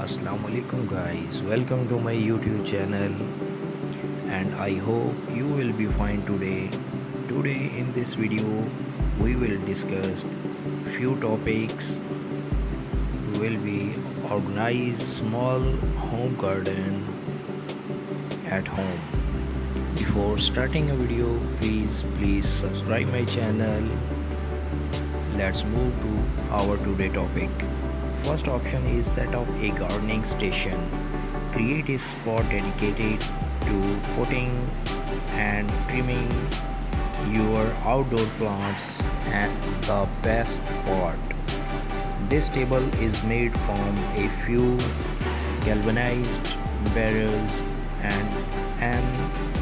Assalamualaikum guys, welcome to my YouTube channel and I hope you will be fine today. Today in this video we will discuss few topics. We will be organize small home garden at home. Before starting a video, please subscribe my channel. Let's move to our today topic. First option is set up a gardening station. Create a spot dedicated to potting and trimming your outdoor plants. And the best part, this table is made from a few galvanized barrels and an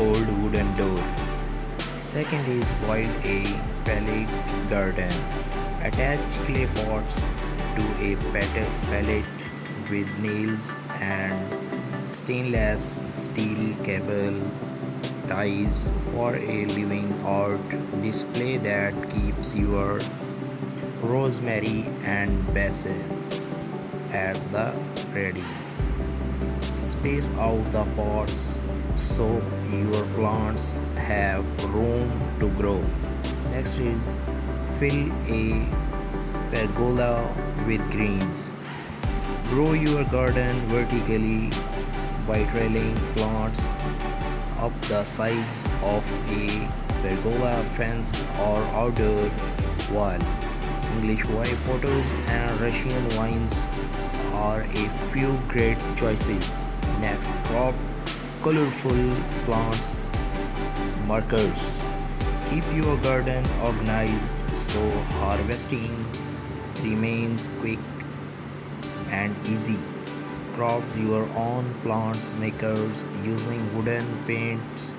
old wooden door. Second is build a pallet garden. Attach clay pots to a pallet with nails and stainless steel cable ties for a living art display that keeps your rosemary and basil at the ready. Space out the pots so your plants have room to grow. Next is fill a pergola with greens. Grow your garden vertically by trailing plants up the sides of a pergola fence or outdoor wall. English white potatoes and Russian vines are a few great choices. Next, crop colorful plants markers. Keep your garden organized so harvesting remains quick and easy. Craft your own plants makers using wooden paints,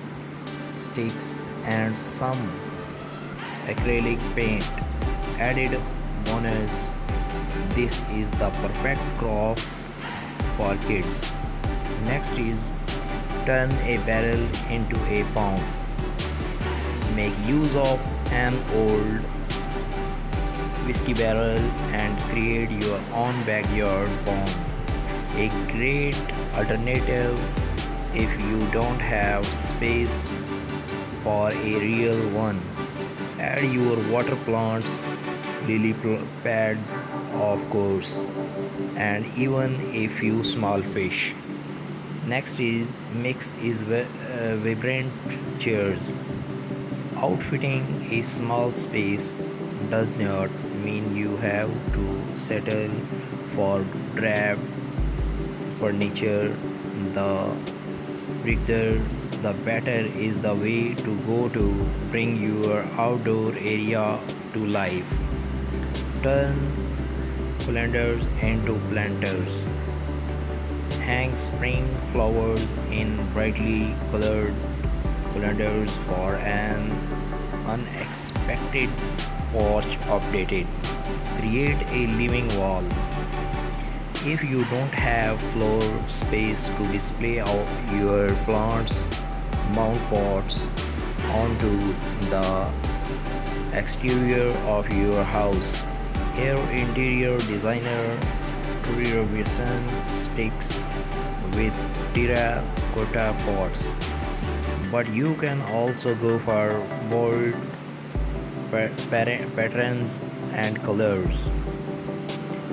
sticks and some acrylic paint. Added bonus, this is the perfect craft for kids. Next is turn a barrel into a pond. Make use of an old whiskey barrel and create your own backyard pond. A great alternative if you don't have space for a real one. Add your water plants, lily pads, of course, and even a few small fish. Next is mix is vibrant chairs. Outfitting a small space does not mean you have to settle for drab furniture. The richer the better is the way to go to bring your outdoor area to life. Turn calendars into planters. Hang spring flowers in brightly colored calendars for an unexpected porch updated. Create a living wall. If you don't have floor space to display your plants, mount pots onto the exterior of your house. Here interior designer Vision sticks with terracotta pots, but you can also go for bold patterns and colors.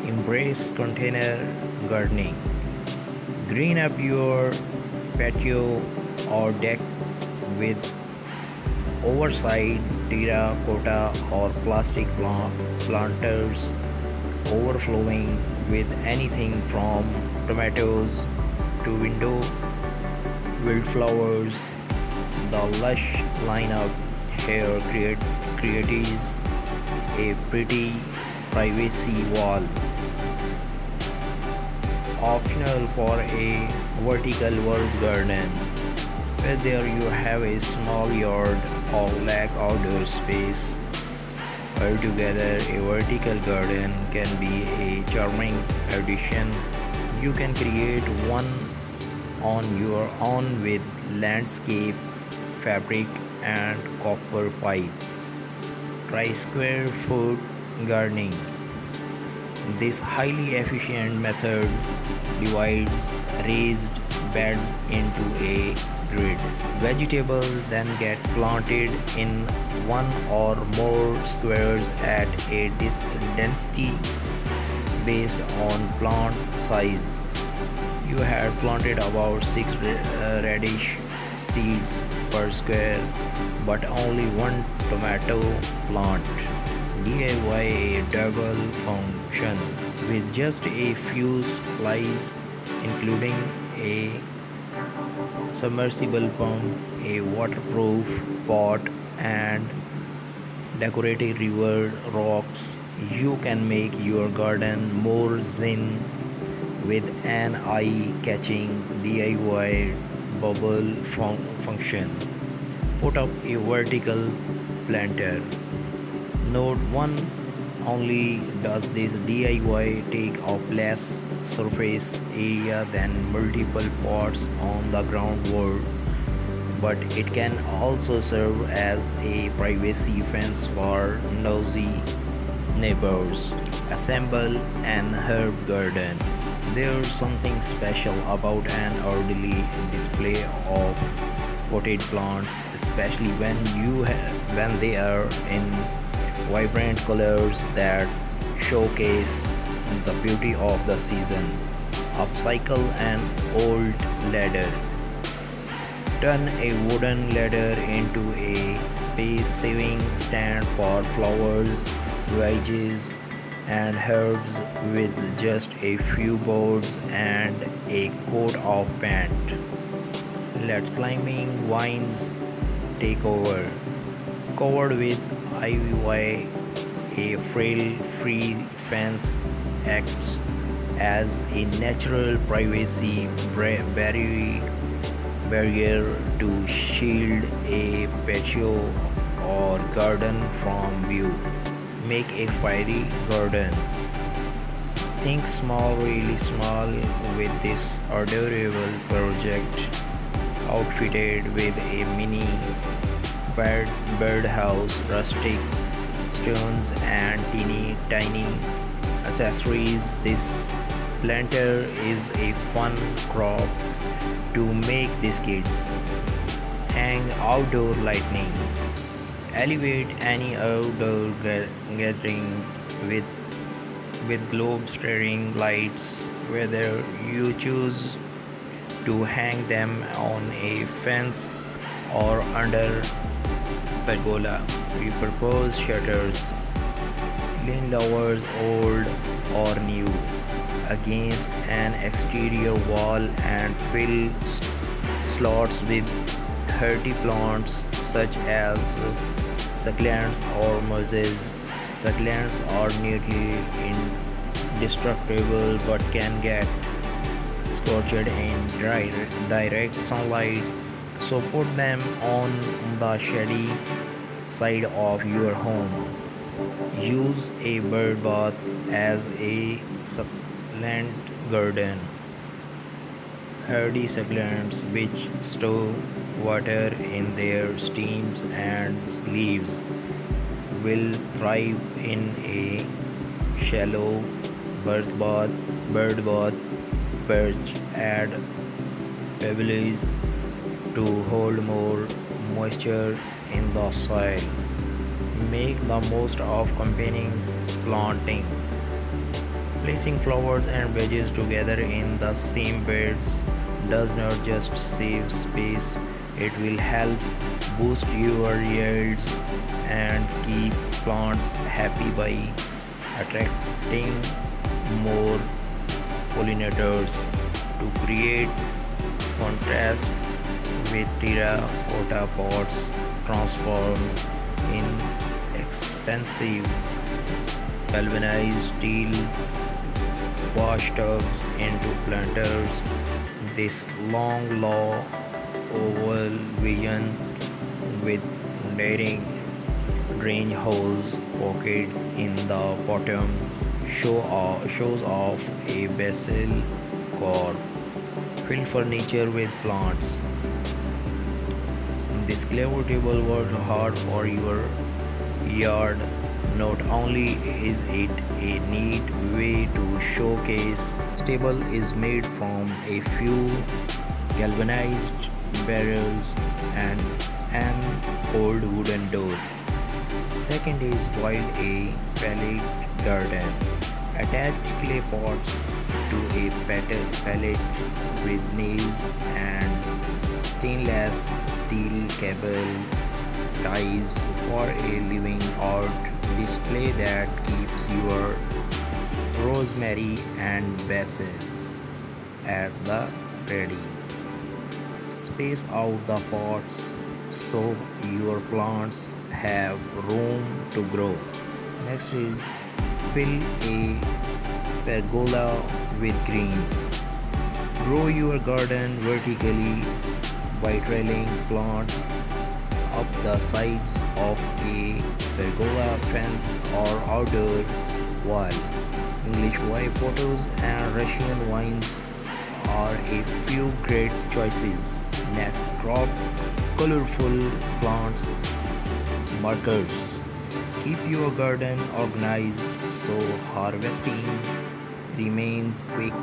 Embrace container gardening. Green up your patio or deck with oversized terracotta or plastic planters overflowing with anything from tomatoes to window wildflowers. The lush lineup here creates a pretty privacy wall. Optional for a vertical world garden. Whether you have a small yard or lack outdoor space, altogether a vertical garden can be a charming addition. You can create one on your own with landscape fabric and copper pipe. Try square foot gardening. This highly efficient method divides raised beds into a grid. Vegetables then get planted in one or more squares at a density based on plant size. You had planted about 6 radish seeds per square, but only one tomato plant. DIY a double function with just a few supplies, including a submersible pump, a waterproof pot, and decorative river rocks. You can make your garden more zen with an eye-catching DIY bubble function. Put up a vertical planter. Note 1: only does this DIY take up less surface area than multiple pots on the ground wall, but it can also serve as a privacy fence for nosy neighbors. Assemble an herb garden. There's something special about an orderly display of potted plants, especially when they are in vibrant colors that showcase the beauty of the season. Upcycle an old ladder. Turn a wooden ladder into a space-saving stand for flowers, veggies, and herbs with just a few boards and a coat of paint. Let climbing vines take over. Covered with ivy, a frail-free fence acts as a natural privacy barrier to shield a patio or garden from view. Make a fairy garden. Think small, really small with this adorable project, outfitted with a mini birdhouse, rustic stones, and teeny tiny accessories. This planter is a fun crop to make these kids. Hang outdoor lighting. Elevate any outdoor gathering with globe staring lights, whether you choose to hang them on a fence or under pergola. Repurpose shutters, lean lowers old or new against an exterior wall and fill slots with hardy plants such as succulents or mosses. Succulents are nearly indestructible but can get scorched in direct sunlight, so put them on the shady side of your home. Use a bird bath as a succulent garden. Hardy succulents which store water in their stems and leaves will thrive in a shallow bird bath. Perch add pebbles to hold more moisture in the soil. Make the most of combining planting. Placing flowers and veggies together in the same beds does not just save space, it will help boost your yields and keep plants happy by attracting more pollinators. To create contrast with terracotta pots, transform in expensive galvanized steel washtubs into planters. This long law oval vision with daring drain holes pocket in the bottom shows off a basil core. Fill furniture with plants. This clever table works hard for your yard. Not only is it a neat way to showcase, table is made from a few galvanized barrels and an old wooden door. Second is boiled a pallet garden. Attach clay pots to a pallet with nails and stainless steel cable ties for a living art display that keeps your rosemary and basil at the ready. Space out the pots so your plants have room to grow. Next is fill a pergola with greens. Grow your garden vertically by trailing plants up the sides of a pergola fence or outdoor wall. English white potatoes and Russian vines are a few great choices. Next, crop colorful plants markers. Keep your garden organized so harvesting remains quick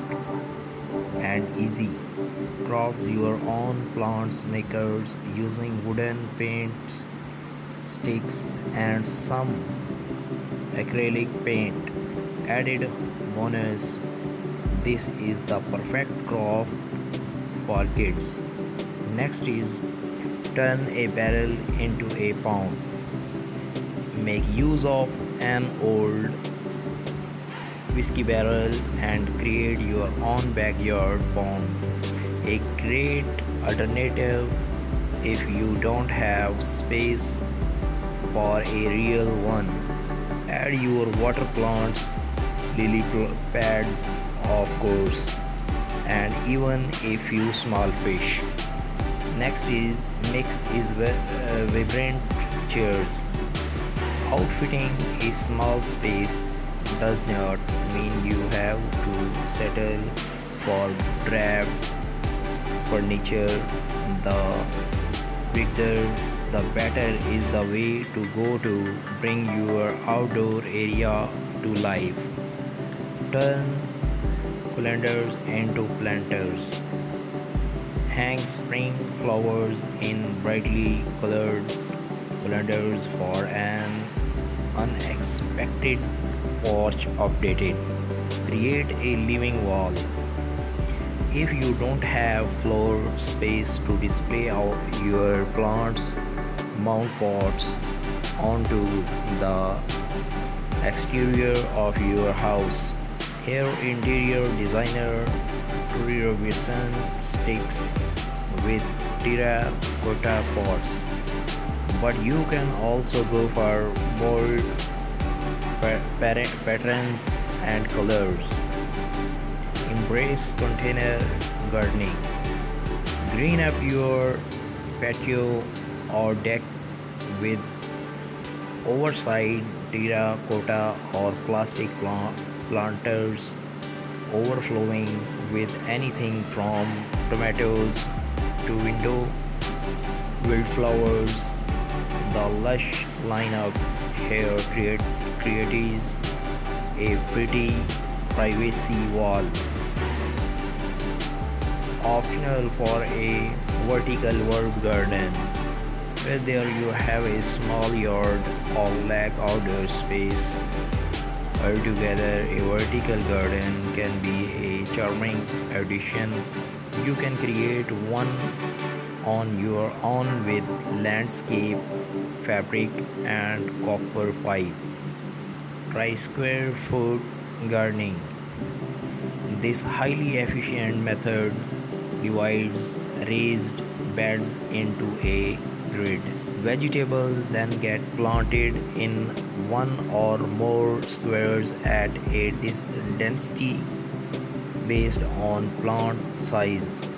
and easy. Craft your own plants makers using wooden paints, sticks, and some acrylic paint. Added bonus, this is the perfect craft for kids. Next is turn a barrel into a pond. Make use of an old whiskey barrel and create your own backyard pond. A great alternative if you don't have space for a real one. Add your water plants, lily pads, of course, and even a few small fish. Next is mix is vibrant chairs. Outfitting a small space does not mean you have to settle for drab furniture. The bigger the better is the way to go to bring your outdoor area to life. Turn colanders into planters. Hang spring flowers in brightly colored colanders for an unexpected porch updated. Create a living wall. If you don't have floor space to display your plants, mount pots onto the exterior of your house. Here, interior designer Tori Robinson sticks with terracotta pots, but you can also go for bold patterns and colors. Embrace container gardening. Green up your patio or deck with oversized terracotta or plastic planters overflowing with anything from tomatoes to window wildflowers. The lush lineup here creates a pretty privacy wall. Optional for a vertical world garden. Whether you have a small yard or lack outdoor space, altogether a vertical garden can be a charming addition. You can create one on your own with landscape, fabric, and copper pipe. Try square foot gardening. This highly efficient method divides raised beds into a grid. Vegetables then get planted in one or more squares at a density based on plant size.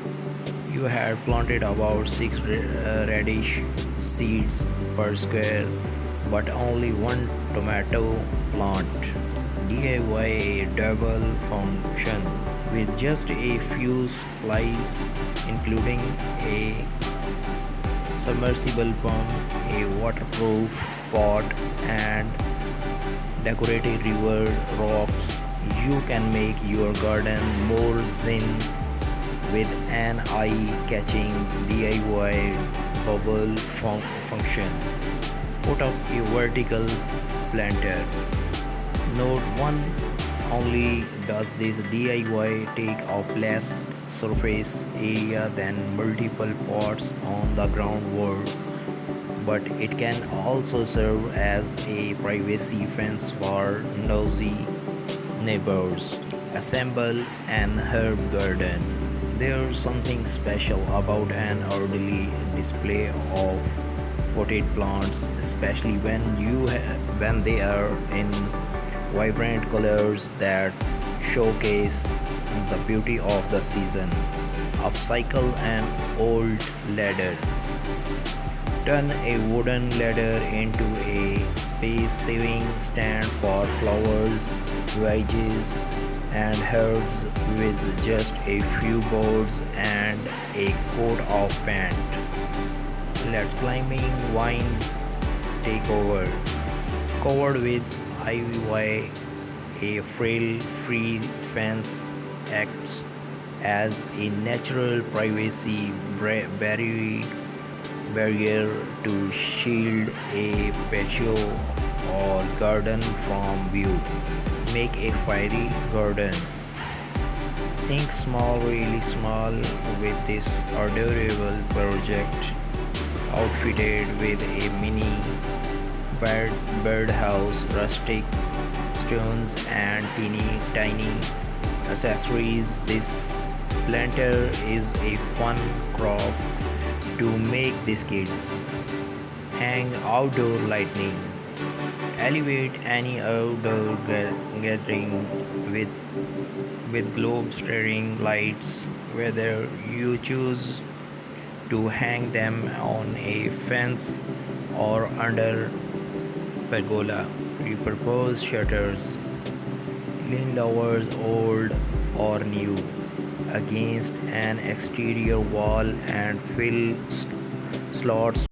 You had planted about 6 radish seeds per square, but only one tomato plant. DIY a double function with just a few supplies, including a submersible pump, a waterproof pot, and decorated river rocks. You can make your garden more zen with an eye-catching DIY bubble function. Put up a vertical planter. Note 1: only does this DIY take up less surface area than multiple pots on the ground wall, but it can also serve as a privacy fence for nosy neighbors. Assemble an herb garden. There's something special about an orderly display of potted plants, especially when they are in vibrant colors that showcase the beauty of the season. Upcycle an old ladder. Turn a wooden ladder into a space-saving stand for flowers, veggies, and herbs with just a few boards and a coat of paint. Let climbing vines take over. Covered with ivy, a frail free fence acts as a natural privacy barrier to shield a patio or garden from view. Make a fairy garden. Think small, really small with this adorable project, outfitted with a mini birdhouse, rustic stones, and teeny tiny accessories. This planter is a fun crop to make these kids. Hang outdoor lighting. Elevate any outdoor gathering with globe staring lights, whether you choose to hang them on a fence or under pergola. Repurpose shutters, lean lowers old or new against an exterior wall and fill slots